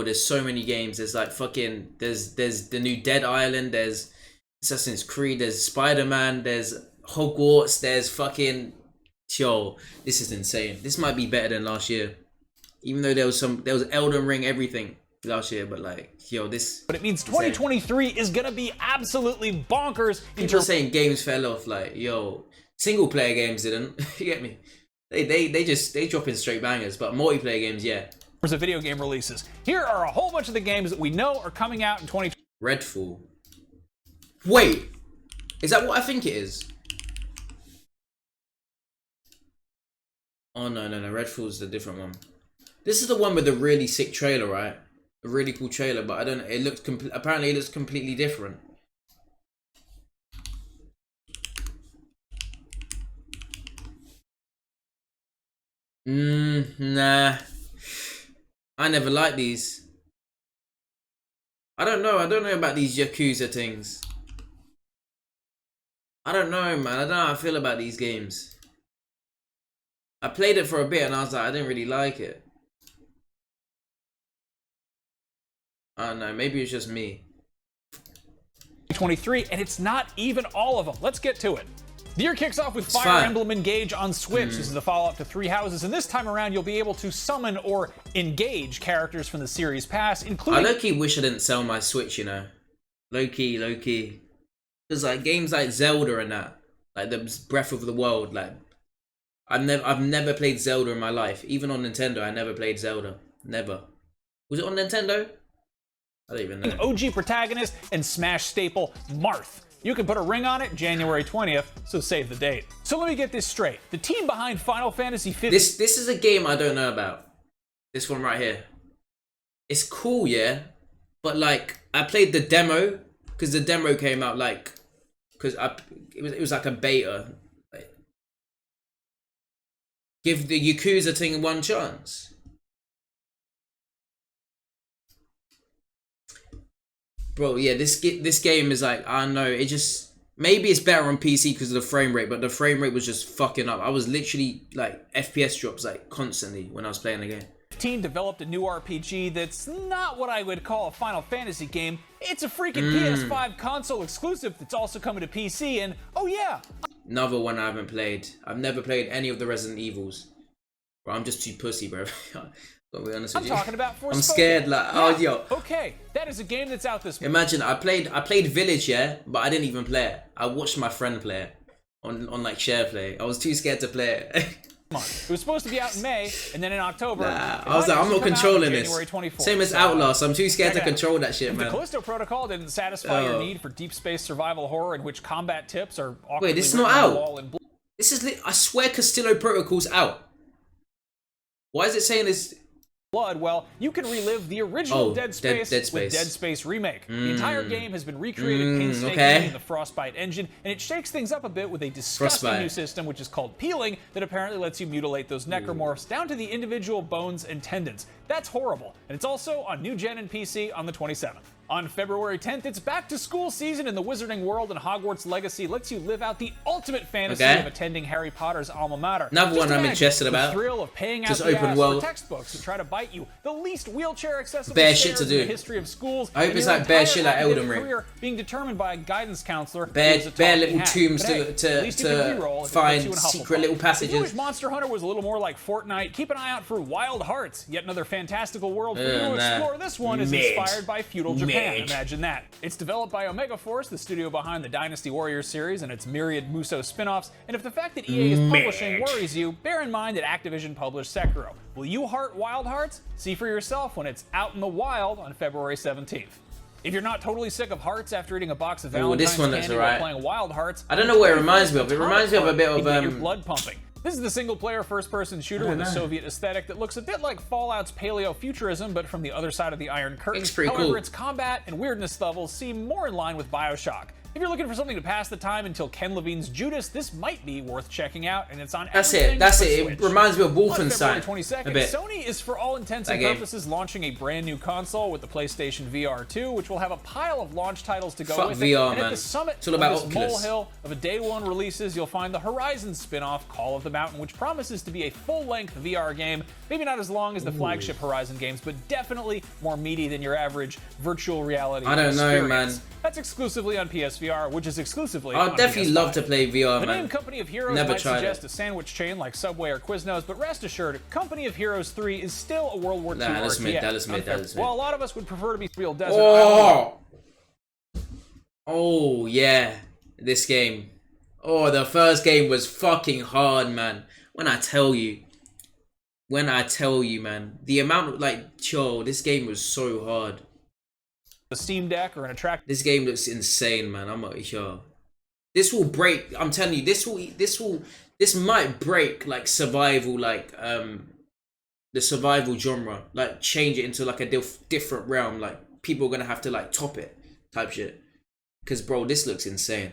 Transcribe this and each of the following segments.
there's so many games. There's like fucking, there's the new Dead Island, there's Assassin's Creed, there's Spider-Man, there's Hogwarts, there's fucking, yo, this is insane. This might be better than last year. Even though there was Elden Ring, everything last year, but like, yo, this. But it means 2023 is gonna be absolutely bonkers. People saying games fell off, like, yo, single player games didn't. You get me? They drop in straight bangers, but multiplayer games, yeah. Of video game releases. Here are a whole bunch of the games that we know are coming out in 2023. Redfall. Wait, is that what I think it is? Oh no, Redfall's the different one. This is the one with the really sick trailer, right? A really cool trailer, but I don't know. It looks apparently it looks completely different. Nah. I never liked these. I don't know about these Yakuza things. I don't know, man. I don't know how I feel about these games. I played it for a bit and I was like, I didn't really like it. I don't know, maybe it's just me. 23, and it's not even all of them. Let's get to it. The year kicks off with Fire Emblem Engage on Switch. This is the follow-up to Three Houses, and this time around you'll be able to summon or engage characters from the series past, including... I low-key wish I didn't sell my Switch, you know. Low-key. There's like games like Zelda and that. Like the Breath of the Wild, like... I've never played Zelda in my life. Even on Nintendo, I never played Zelda. Never. Was it on Nintendo? I don't even know. An OG protagonist and Smash staple, Marth. You can put a ring on it January 20th, so save the date. So let me get this straight. The team behind Final Fantasy 15... This is a game I don't know about. This one right here. It's cool, yeah. But like, I played the demo, because the demo came out like... Because it was like a beta. Like, give the Yakuza thing one chance. Bro, yeah, this game is like, I don't know, it just... Maybe it's better on PC because of the frame rate, but the frame rate was just fucking up. I was literally, like, FPS drops, like, constantly when I was playing the game. 15 developed a new RPG that's not what I would call a Final Fantasy game. It's a freaking PS5 console exclusive that's also coming to PC, and, oh yeah! Another one I haven't played. I've never played any of the Resident Evils. Bro, I'm just too pussy, bro. Gotta be honest with you. I'm talking about Forspoken. I'm scared, like, oh, yo. Okay, that is a game that's out this month. Imagine, I played Village, yeah, but I didn't even play it. I watched my friend play it on like share play. I was too scared to play it. It was supposed to be out in May, and then in October. Nah, I was like, I'm not controlling this. Same as Outlast, I'm too scared to control that shit, man. The Callisto Protocol didn't satisfy your need for deep space survival horror in which combat tips are awkwardly... Wait, this is not out. This is I swear Castillo Protocol's out. Why is it saying this? Blood, well, you can relive the original Dead Space with Dead Space Remake. The entire game has been recreated painstakingly in the Frostbite engine, and it shakes things up a bit with a disgusting new system which is called peeling that apparently lets you mutilate those necromorphs down to the individual bones and tendons. That's horrible, and it's also on new gen and PC on the 27th. On February 10th, it's back to school season in the Wizarding World, and Hogwarts Legacy lets you live out the ultimate fantasy of attending Harry Potter's alma mater. Another one I'm interested about. The thrill of paying out just the open ass world. for textbooks that try to bite you. The least wheelchair accessible bare shit to do in the history of schools. I hope it's like bare shit like Elden Ring. Being determined by a guidance counselor. Bare little tombs to find secret little passages. If you wish Monster Hunter was a little more like Fortnite, keep an eye out for Wild Hearts, yet another fantastical world for you to explore. This one is inspired by feudal Japan. Imagine that. It's developed by Omega Force, the studio behind the Dynasty Warriors series and its myriad Muso spin-offs, and if the fact that EA is publishing worries you, bear in mind that Activision published Sekiro. Will you heart Wild Hearts? See for yourself when it's out in the wild on February 17th. If you're not totally sick of hearts after eating a box of Valentine's candy while playing Wild Hearts, I don't know what it reminds me of. It reminds me of a bit of your blood pumping. This is the single-player first-person shooter with a Soviet aesthetic that looks a bit like Fallout's paleo-futurism, but from the other side of the Iron Curtain. It's pretty However, cool. its combat and weirdness levels seem more in line with BioShock. If you're looking for something to pass the time until Ken Levine's Judas, this might be worth checking out, and it's on That's everything it. That's but it. Switch. It reminds me of On Wolfenstein. February 22nd, a bit. Sony is for all intents and purposes launching a brand new console with the PlayStation VR 2, which will have a pile of launch titles to go Fuck with VR, it. And man. at the summit It's all about of this Oculus. molehill of a day one releases, you'll find the Horizon spin-off Call of the Mountain, which promises to be a full-length VR game. Maybe not as long as the flagship Horizon games, but definitely more meaty than your average virtual reality I don't know, experience. man. That's exclusively on PSVR, which is exclusively I'd on definitely PS5. love to play VR, The man. name Company of Heroes Never might tried suggest it. a sandwich chain like Subway or Quiznos, but rest assured, Company of Heroes 3 is still a World War II Nah, that's RTS. mid, that is mid, that is mid. While a lot of us would prefer to be Real Desert Island, Oh, yeah. This game. Oh, the first game was fucking hard, man. When I tell you, man, the amount of, like, this game was so hard. the Steam Deck or an attractive This game looks insane, man. I'm not sure. This will break. I'm telling you, this might break like survival, like the survival genre, like change it into like a different realm. Like people are gonna have to like top it, type shit. Because bro, this looks insane.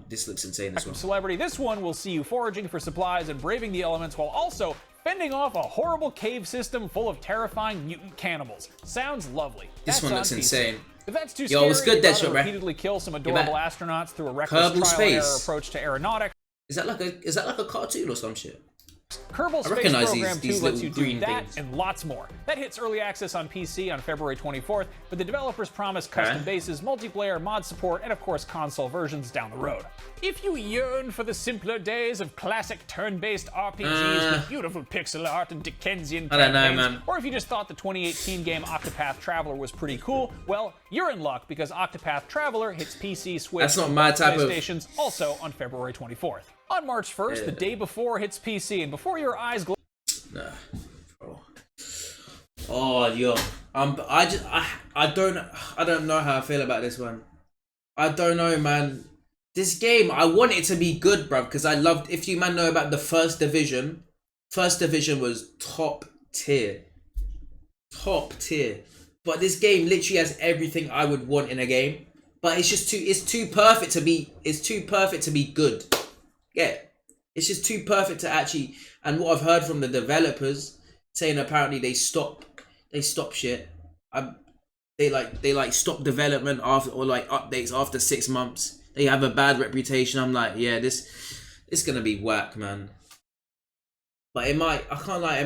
This looks insane as well. celebrity. This one will see you foraging for supplies and braving the elements while also fending off a horrible cave system full of terrifying mutant cannibals. Sounds lovely. This one looks insane. If that's too Yo, what's scary, good, you'd Deadshot, rather bro? repeatedly kill some adorable astronauts through a reckless Kerbal trial and error Space. approach to aeronautics. Is that like a cartoon or some shit? Kerbal Space recognize Program these 2 lets little you do green that things. and lots more. That hits early access on PC on February 24th, but the developers promise custom bases, multiplayer, mod support, and of course console versions down the road. If you yearn for the simpler days of classic turn-based RPGs with beautiful pixel art and Dickensian I don't know, campaigns, man. or if you just thought the 2018 game Octopath Traveler was pretty cool, well, you're in luck because Octopath Traveler hits PC, Switch, That's not and my both type of- PlayStations also on February 24th. On March 1st, the day before hits PC, and before your eyes glow. Nah, bro. Oh, yo, I don't know how I feel about this one. I don't know, man. This game, I want it to be good, bruv, because I loved. If you man know about the First Division was top tier. But this game literally has everything I would want in a game. But it's too perfect to be good. Yeah, it's just too perfect to actually. And what I've heard from the developers saying apparently they stop shit. They stop development after or like updates after 6 months. They have a bad reputation. I'm like, yeah, it's gonna be whack, man. But it might. I can't lie.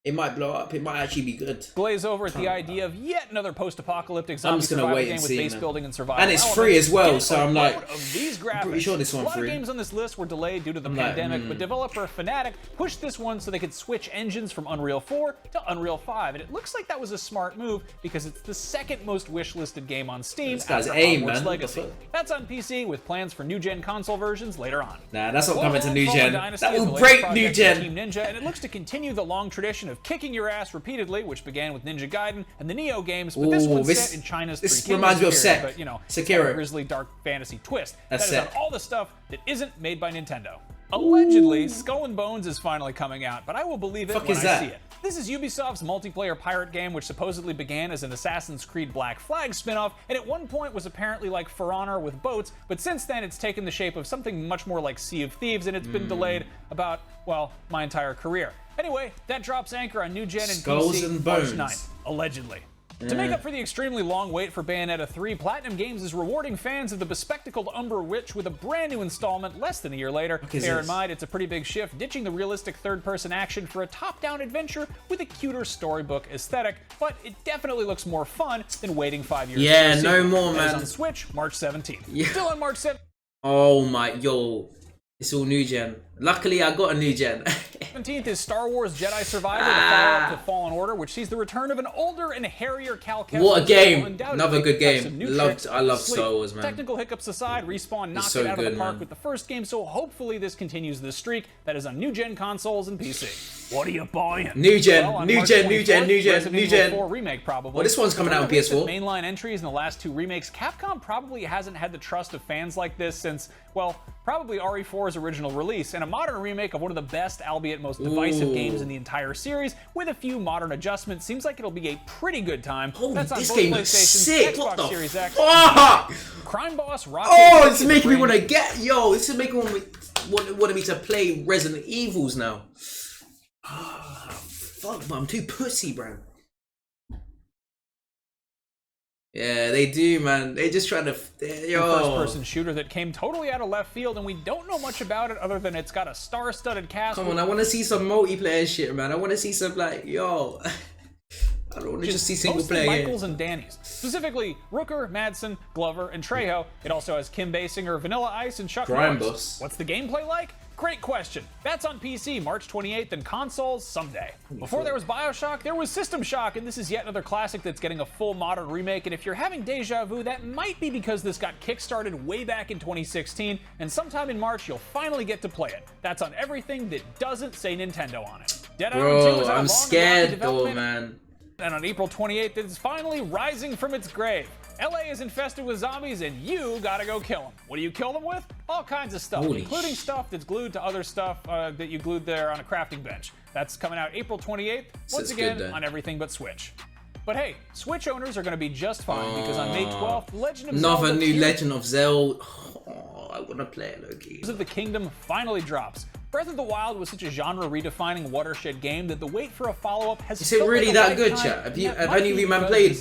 It might blow up. It might actually be good. Glaze over at the idea of yet another post-apocalyptic I'm zombie just gonna survival wait game and with see, base man. building and survival And it's elements. free as well, Get so a I'm like, load of these graphics. pretty sure this one's a lot free. of games on this list were delayed due to the pandemic, but developer Fnatic pushed this one so they could switch engines from Unreal 4 to Unreal 5, and it looks like that was a smart move because it's the second most wishlisted game on Steam This guy's after aim, Hogwarts man. What the Legacy. fuck? That's on PC with plans for new-gen console versions later on. Nah, that's not Well, coming to new Fallen gen. Dynasty That is the will latest break project new from gen. Team Ninja, and it looks to continue the long tradition of kicking your ass repeatedly, which began with Ninja Gaiden and the Neo games. But this Ooh, one's this- set in China's this Three reminds me of Kingdoms period, Sek- but you know, it's Sekiro. got a grisly dark fantasy twist. That's that is Sek. on all the stuff that isn't made by Nintendo. Allegedly, Skull and Bones is finally coming out, but I will believe it Fuck when is I that? see it. This is Ubisoft's multiplayer pirate game, which supposedly began as an Assassin's Creed Black Flag spin-off, and at one point was apparently like For Honor with boats, but since then it's taken the shape of something much more like Sea of Thieves, and it's been delayed about, well, my entire career. Anyway, that drops anchor on new gen and Skulls PC and March Bones. 9th, allegedly. To make up for the extremely long wait for Bayonetta 3, Platinum Games is rewarding fans of the bespectacled Umbra Witch with a brand new installment less than a year later. is Bear in this? mind, it's a pretty big shift, ditching the realistic third-person action for a top-down adventure with a cuter storybook aesthetic, but it definitely looks more fun than waiting 5 years Yeah, for a no sequel. more, That is man. on Switch, March 17th. Yeah. Still on March 7th. Oh my, yo, it's all new gen. Luckily, I got a new gen. 17th is Star Wars Jedi Survivor, the follow-up to Fallen Order, which sees the return of an older and hairier Cal Kestis. What a game. who undoubtedly Another good have game. some new Loved- tricks I up love his sleeve. Star Wars, man. Technical hiccups aside, Respawn knocked so it out of the good, park man. with the first game, so hopefully this continues the streak that is on new-gen consoles and PC. What are you buying? New gen, Well, on new March gen, new gen, 24th, new gen, Resident new Evil gen. 4 remake probably. Well, this one's coming out on With recent PS4. Mainline entries in the last two remakes, Capcom probably hasn't had the trust of fans like this since, well, probably RE4's original release, and a modern remake of one of the best, albeit most most divisive games in the entire series, with a few modern adjustments. Seems like it'll be a pretty good time. Holy, that's on this both game looks PlayStation, sick. Xbox What the Series X, fuck? Crime Boss, Rocket. Oh, it's making me want to get, yo, this is making me wanted me to play Resident Evils now. Fuck, but I'm too pussy, bro. Yeah, they do, man. They just trying to, yo. First-person shooter that came totally out of left field, and we don't know much about it other than it's got a star-studded cast. Come on, I want to see some multiplayer shit, man. I want to see some, like, yo. I don't want to just see single player. Michaels and Danny's. Specifically, Rooker, Madsen, Glover, and Trejo. It also has Kim Basinger, Vanilla Ice, and Chuck Norris. What's the gameplay like? Great question. That's on PC March 28th and consoles someday. Before there was BioShock, there was System Shock, and this is yet another classic that's getting a full modern remake. And if you're having deja vu, that might be because this got kickstarted way back in 2016, and sometime in March you'll finally get to play it. That's on everything that doesn't say Nintendo on it. Dead Island 2 is I'm scared though, man. And on April 28th, it's finally rising from its grave. LA is infested with zombies, and you gotta go kill them. What do you kill them with? All kinds of stuff, including stuff that's glued to other stuff that you glued there on a crafting bench. That's coming out April 28th, once again on everything but Switch. But hey, Switch owners are gonna be just fine because on May 12th, Legend of Zelda... Another new Legend of Zelda. Oh, I wanna play it, Loki. Tears of the Kingdom finally drops. Breath of the Wild was such a genre-redefining watershed game that the wait for a follow-up has... Is it really that good, chat? Have any of you man played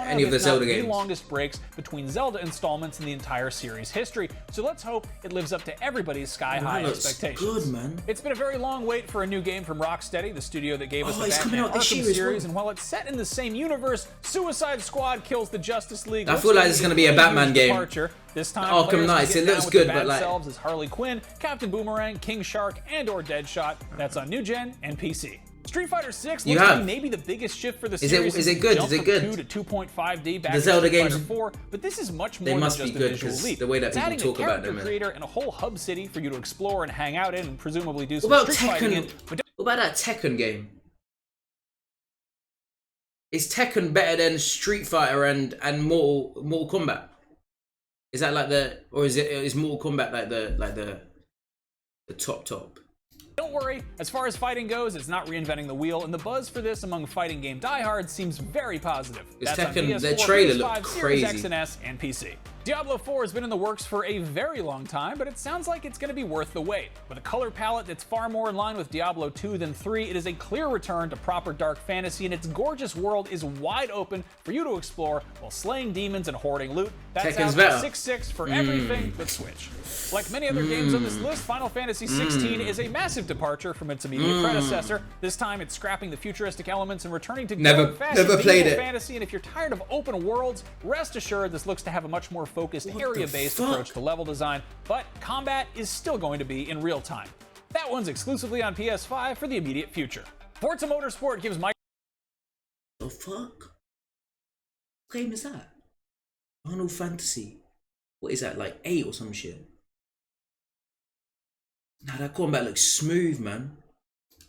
any of the Zelda games? The longest breaks between Zelda installments in the entire series history, so let's hope it lives up to everybody's sky-high expectations. Good, man. It's been a very long wait for a new game from Rocksteady, the studio that gave us the Batman Arkham series, and while it's set in the same universe, Suicide Squad kills the Justice League. I feel like it's going to be a Batman game. This time, Arkham Knights, it looks good, but like... as Harley Quinn, Captain Boomerang, King Shark, and/or Deadshot. That's on new gen and PC. Street Fighter 6 looks to be maybe the biggest shift for the series. Is it good? Is it good? 2 to 2.5D back the Zelda games, 4, but this is much more they must than just be good a visual leap. The way that it's people talk about them. Creator and a whole hub city for you to explore and hang out in, and presumably do some Street fighting in. What about that Tekken game? Is Tekken better than Street Fighter and Mortal Kombat? Is that like is Mortal Kombat like the top? Don't worry, as far as fighting goes, it's not reinventing the wheel, and the buzz for this among fighting game diehards seems very positive. That's on PS4, the trailer PS5, looked Series crazy. X and S, and PC. Diablo 4 has been in the works for a very long time, but it sounds like it's going to be worth the wait. With a color palette that's far more in line with Diablo 2 than 3, it is a clear return to proper dark fantasy, and its gorgeous world is wide open for you to explore while slaying demons and hoarding loot. That's out 6.6 for everything but Switch. Like many other games on this list, Final Fantasy XVI is a massive departure from its immediate predecessor. This time, it's scrapping the futuristic elements and returning to never played it. Fantasy. And if you're tired of open worlds, rest assured this looks to have a much more focused area-based approach to level design, but combat is still going to be in real time. That one's exclusively on PS5 for the immediate future. Forza Motorsport gives Microsoft... The fuck? What game is that? Final Fantasy. What is that, like 8 or some shit? Nah, that combat looks smooth, man.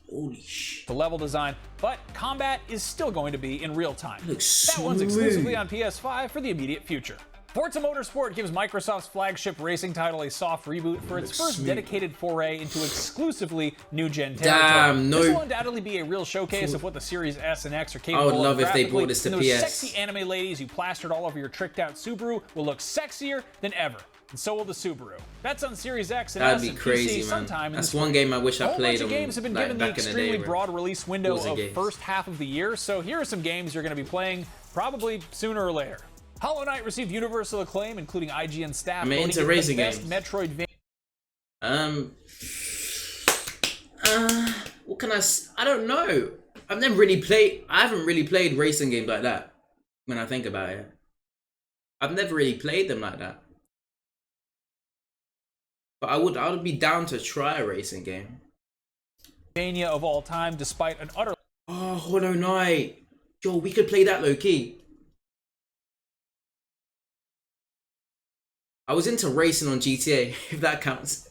Holy shit. The level design, but combat is still going to be in real time. Looks smooth. That one's exclusively on PS5 for the immediate future. Forza Motorsport gives Microsoft's flagship racing title a soft reboot for its first dedicated foray into exclusively new-gen territory. Damn, no. This will undoubtedly be a real showcase of what the Series S and X are capable of. I would love if they brought this to those PS. Sexy anime ladies you plastered all over your tricked-out Subaru will look sexier than ever. And so will the Subaru. That's on Series X and S and PC sometime. That's one game I wish I played. A whole bunch of games have been given the extremely broad release window of first half of the year, so here are some games you're going to be playing probably sooner or later. Hollow Knight received universal acclaim, including IGN staff. I'm into racing games. Metroidvania. What can I don't know. I haven't really played racing games like that. When I think about it, I've never really played them like that. But I would be down to try a racing game. Of all time, despite an utter... Oh, Hollow Knight. Yo, we could play that low key. I was into racing on GTA, if that counts.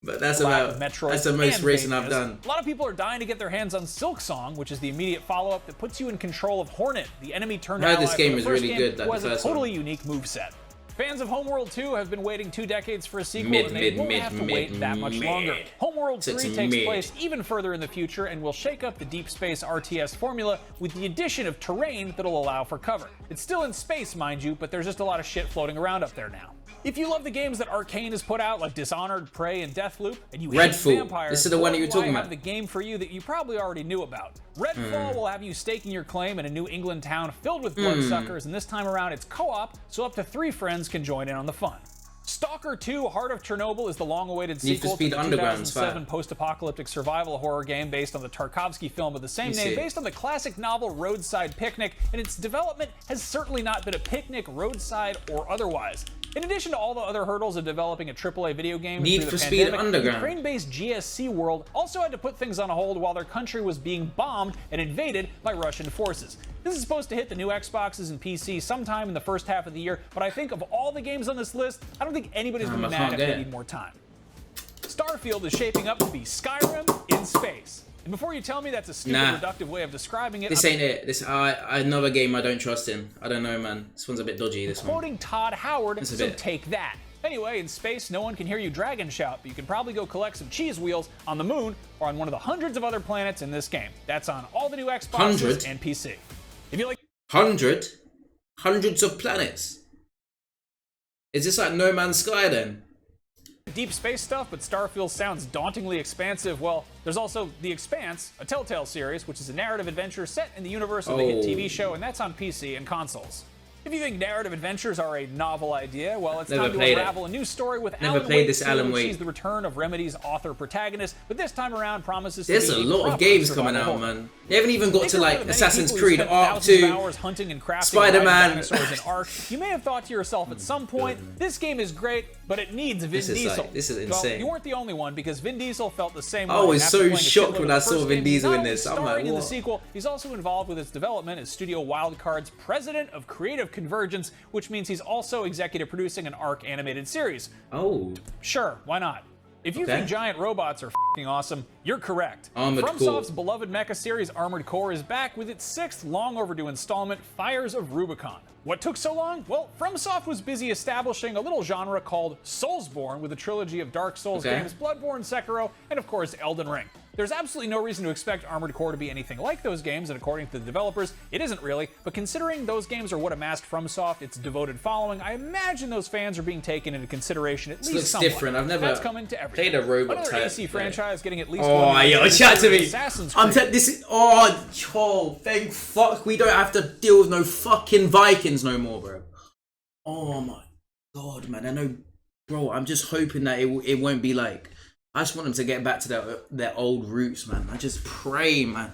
But that's the most racing I've done. A lot of people are dying to get their hands on Silksong, which is the immediate follow-up that puts you in control of Hornet, the enemy turned ally. This game is really good. Who has a totally unique moveset. Fans of Homeworld 2 have been waiting 2 decades for a sequel, and they won't have to wait that much longer. Homeworld 3 takes place even further in the future and will shake up the deep space RTS formula with the addition of terrain that'll allow for cover. It's still in space, mind you, but there's just a lot of shit floating around up there now. If you love the games that Arcane has put out, like Dishonored, Prey, and Deathloop, and you hate vampires, this is the one that you're talking about. I have the game for you that you probably already knew about. Redfall will have you staking your claim in a New England town filled with bloodsuckers, and this time around it's co-op, so up to 3 friends can join in on the fun. Stalker 2: Heart of Chernobyl is the long-awaited sequel to the 2007 post-apocalyptic survival horror game based on the Tarkovsky film of the same name, based on the classic novel Roadside Picnic, and its development has certainly not been a picnic, roadside, or otherwise. In addition to all the other hurdles of developing a AAA video game through the pandemic, the Ukraine-based GSC World also had to put things on hold while their country was being bombed and invaded by Russian forces. This is supposed to hit the new Xboxes and PC sometime in the first half of the year, but I think of all the games on this list, I don't think anybody's gonna be mad if they need more time. Starfield is shaping up to be Skyrim in space. And before you tell me that's a stupid, reductive way of describing it, this ain't it. This another game I don't trust in. I don't know, man. This one's a bit dodgy. This one. Quoting Todd Howard, so take that. Anyway, in space, no one can hear you dragon shout, but you can probably go collect some cheese wheels on the moon or on one of the hundreds of other planets in this game. That's on all the new Xboxes and PC. If you like, hundreds of planets. Is this like No Man's Sky then? Deep space stuff, but Starfield sounds dauntingly expansive. Well, there's also The Expanse, a Telltale series, which is a narrative adventure set in the universe of the hit TV show, and that's on PC and consoles. If you think narrative adventures are a novel idea, well, it's time to unravel a new story with Alan Wake. She's the return of Remedy's author-protagonist, but this time around promises to be a lot of games coming out, man. They haven't even got to like Assassin's Creed Arc 2, Spider-Man. You may have thought to yourself at some point, this game is great, but it needs Vin Diesel. This is insane. Well, you weren't the only one, because Vin Diesel felt the same way. I was so shocked when I saw Vin Diesel in this. I'm like, in the sequel, he's also involved with its development as Studio Wildcard's president of creative Convergence, which means he's also executive producing an Arc animated series. Oh. Sure, why not? If you think giant robots are f***ing awesome, you're correct. FromSoft's beloved mecha series Armored Core is back with its 6th long overdue installment, Fires of Rubicon. What took so long? Well, FromSoft was busy establishing a little genre called Soulsborne with a trilogy of Dark Souls games, Bloodborne, Sekiro, and of course Elden Ring. There's absolutely no reason to expect Armored Core to be anything like those games, and according to the developers, it isn't really, but considering those games are what amassed FromSoft its devoted following, I imagine those fans are being taken into consideration at least somewhat. Different. I've never coming to played a robot Another type. AC franchise getting at least chat to me. This is thank fuck we don't have to deal with no fucking Vikings no more, bro. Oh my god, man. I know, bro. I'm just hoping that it won't be like. I just want them to get back to their old roots, man. I just pray, man.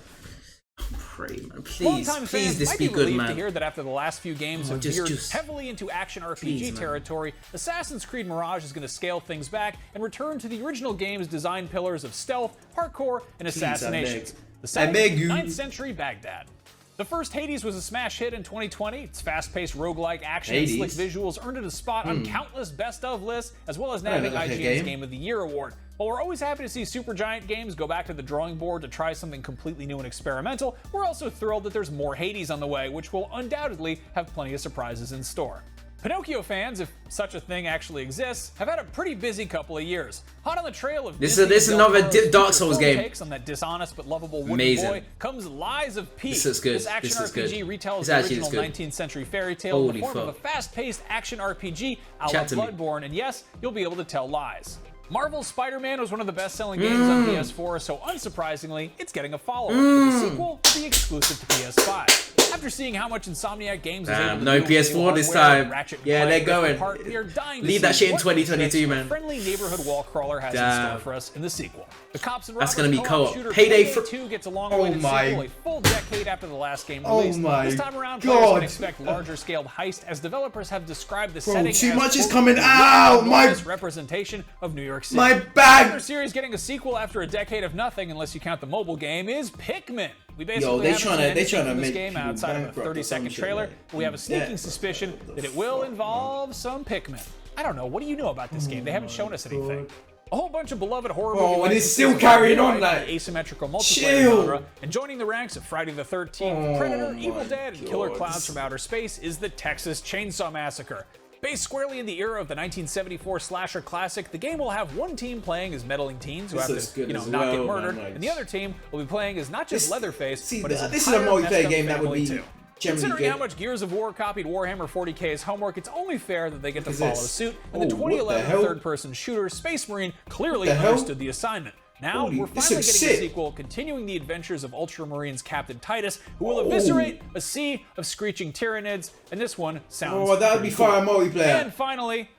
Please, this be good, man. To hear that after the last few games have veered heavily into action RPG territory, Assassin's Creed Mirage is going to scale things back and return to the original game's design pillars of stealth, parkour, and assassinations. The 9th century Baghdad. The first Hades was a smash hit in 2020. Its fast-paced roguelike action and slick visuals earned it a spot on countless best-of lists, as well as nabbing IGN's Game of the Year award. While we're always happy to see Supergiant Games go back to the drawing board to try something completely new and experimental, we're also thrilled that there's more Hades on the way, which will undoubtedly have plenty of surprises in store. Pinocchio fans, if such a thing actually exists, have had a pretty busy couple of years. Hot on the trail of this is another Dark Souls game. Takes on that dishonest but lovable wooden boy comes Lies of P. This is good. This action RPG retells the original 19th century fairy tale in the form of a fast-paced action RPG a la Bloodborne, and yes, you'll be able to tell lies. Marvel's Spider-Man was one of the best-selling games on PS4, so unsurprisingly, it's getting a follow-up. The sequel will be exclusive to PS5. After seeing how much Insomniac Games is able to no PS4 this time. Yeah, they're going. We are dying to leave that shit in 2022, man. A friendly neighborhood wall crawler has in store for us in the sequel. The Cops and Robbers gonna be co-op. Payday 2 gets a long-awaited sequel, a full decade after the last game released. This time around, players can expect larger-scaled heist, as developers have described the setting too as much is coming out. My representation of New York City. My bag. Another series getting a sequel after a decade of nothing, unless you count the mobile game, is Pikmin. We basically haven't seen anything from this game outside of a 30-second trailer, but we have a sneaking suspicion that it will involve some Pikmin. I don't know. What do you know about this game? They haven't shown us anything. A whole bunch of beloved horror movies. And it's still carrying on like asymmetrical multiplayer genre, and joining the ranks of Friday the 13th, Predator, Evil Dead, and Killer Clowns from Outer Space is the Texas Chainsaw Massacre. Based squarely in the era of the 1974 slasher classic, the game will have one team playing as meddling teens who have to, not get murdered, and the other team will be playing as not just Leatherface, but as this is a multiplayer game that would be too. Considering how much Gears of War copied Warhammer 40k's homework, it's only fair that they get to follow suit, and the 2011 third-person shooter Space Marine clearly understood the assignment. Now, we're finally getting a sequel, continuing the adventures of Ultramarines Captain Titus, who will eviscerate a sea of screeching Tyranids, and this one sounds that would be fire multiplayer. And finally,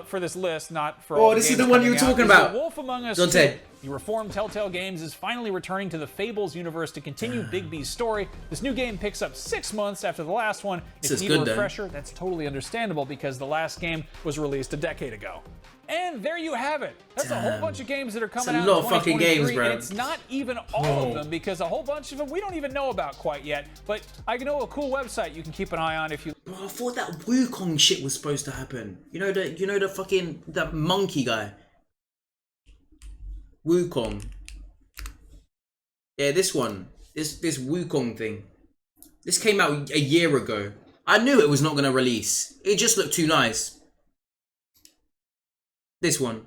for this list, not for all this is the one you were talking about. Wolf Among Us 2. The reformed Telltale Games is finally returning to the Fables universe to continue Bigby's story. This new game picks up 6 months after the last one. If you need a refresher, that's totally understandable because the last game was released a decade ago. And there you have it. That's a whole bunch of games that are coming out in 2023. Fucking games, bro. And it's not even all of them because a whole bunch of them we don't even know about quite yet. But I know a cool website you can keep an eye on if you. Bro, I thought that Wukong shit was supposed to happen. You know the fucking that monkey guy. Wukong. Yeah, this one. This Wukong thing. This came out a year ago. I knew it was not gonna release. It just looked too nice. This one.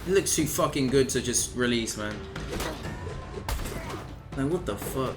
It looks too fucking good to just release, man. Man, what the fuck?